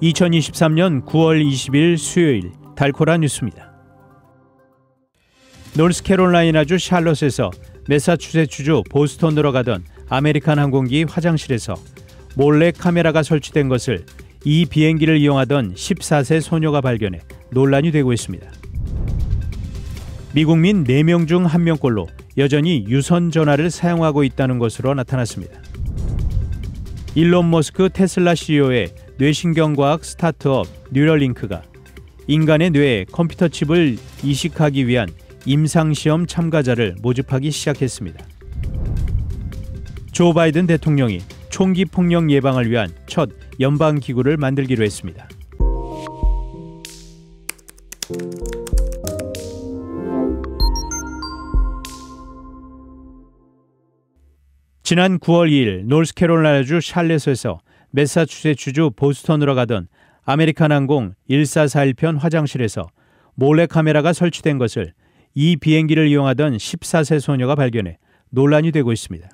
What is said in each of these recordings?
2023년 9월 20일 수요일 달코라 뉴스입니다. 노스캐롤라이나주 샬럿에서 매사추세츠주 보스턴으로 가던 아메리칸 항공기 화장실에서 몰래 카메라가 설치된 것을 이 비행기를 이용하던 14세 소녀가 발견해 논란이 되고 있습니다. 미국민 4명 중 1명꼴로 여전히 유선 전화를 사용하고 있다는 것으로 나타났습니다. 일론 머스크 테슬라 CEO의 뇌신경과학 스타트업 뉴럴링크가 인간의 뇌에 컴퓨터 칩을 이식하기 위한 임상시험 참가자를 모집하기 시작했습니다. 조 바이든 대통령이 총기 폭력 예방을 위한 첫 연방기구를 만들기로 했습니다. 지난 9월 2일 노스캐롤라이나주 샬럿에서 매사추세츠주 보스턴으로 가던 아메리칸 항공 1441편 화장실에서 몰래카메라가 설치된 것을 이 비행기를 이용하던 14세 소녀가 발견해 논란이 되고 있습니다.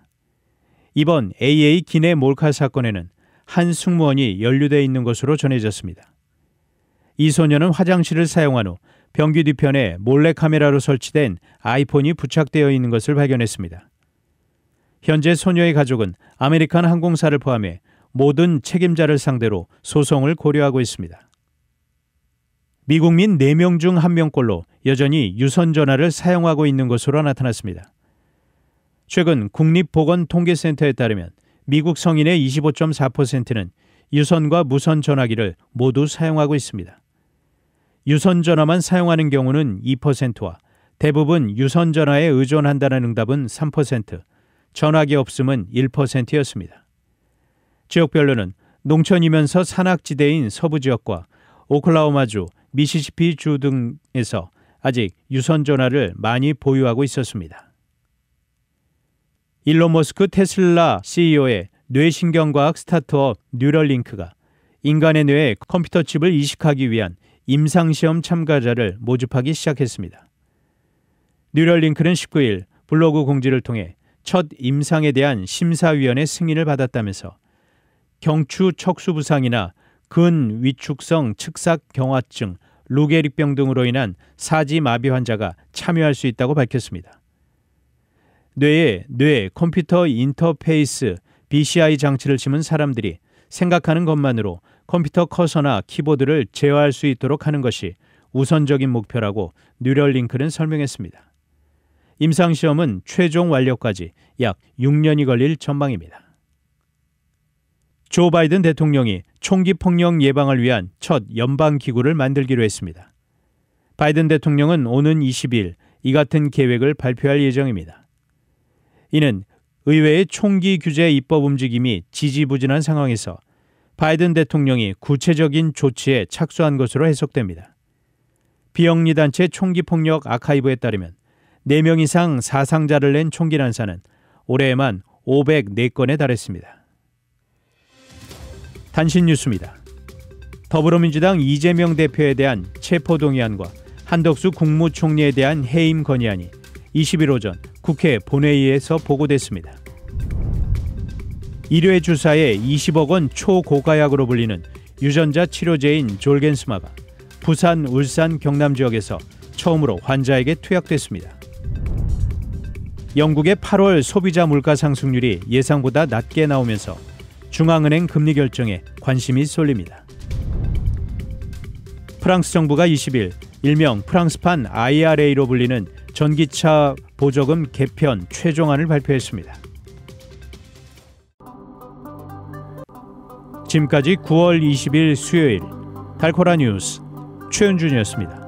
이번 AA 기내 몰카 사건에는 한 승무원이 연루되어 있는 것으로 전해졌습니다. 이 소녀는 화장실을 사용한 후 변기 뒤편에 몰래카메라로 설치된 아이폰이 부착되어 있는 것을 발견했습니다. 현재 소녀의 가족은 아메리칸 항공사를 포함해 모든 책임자를 상대로 소송을 고려하고 있습니다. 미국민 4명 중 1명꼴로 여전히 유선 전화를 사용하고 있는 것으로 나타났습니다. 최근 국립보건통계센터에 따르면 미국 성인의 25.4%는 유선과 무선 전화기를 모두 사용하고 있습니다. 유선 전화만 사용하는 경우는 2%와 대부분 유선 전화에 의존한다는 응답은 3%, 전화기 없음은 1%였습니다. 지역별로는 농촌이면서 산악지대인 서부 지역과 오클라호마주, 미시시피주 등에서 아직 유선 전화를 많이 보유하고 있었습니다. 일론 머스크 테슬라 CEO의 뇌신경과학 스타트업 뉴럴링크가 인간의 뇌에 컴퓨터 칩을 이식하기 위한 임상시험 참가자를 모집하기 시작했습니다. 뉴럴링크는 19일 블로그 공지를 통해 첫 임상에 대한 심사위원회 승인을 받았다면서 경추 척수 부상이나 근위축성 측삭경화증, 루게릭병 등으로 인한 사지 마비 환자가 참여할 수 있다고 밝혔습니다. 뇌에 뇌 컴퓨터 인터페이스 BCI 장치를 심은 사람들이 생각하는 것만으로 컴퓨터 커서나 키보드를 제어할 수 있도록 하는 것이 우선적인 목표라고 뉴럴링크는 설명했습니다. 임상시험은 최종 완료까지 약 6년이 걸릴 전망입니다. 조 바이든 대통령이 총기 폭력 예방을 위한 첫 연방기구를 만들기로 했습니다. 바이든 대통령은 오는 20일 이 같은 계획을 발표할 예정입니다. 이는 의회의 총기 규제 입법 움직임이 지지부진한 상황에서 바이든 대통령이 구체적인 조치에 착수한 것으로 해석됩니다. 비영리단체 총기폭력 아카이브에 따르면 4명 이상 사상자를 낸 총기 난사는 올해에만 504건에 달했습니다. 단신 뉴스입니다. 더불어민주당 이재명 대표에 대한 체포동의안과 한덕수 국무총리에 대한 해임 건의안이 20일 오전 국회 본회의에서 보고됐습니다. 1회 주사에 20억 원 초고가약으로 불리는 유전자 치료제인 졸겐스마가 부산, 울산, 경남 지역에서 처음으로 환자에게 투약됐습니다. 영국의 8월 소비자 물가 상승률이 예상보다 낮게 나오면서 중앙은행 금리 결정에 관심이 쏠립니다. 프랑스 정부가 20일 일명 프랑스판 IRA로 불리는 전기차 보조금 개편 최종안을 발표했습니다. 지금까지 9월 20일 수요일 달코라 뉴스 최은준이었습니다.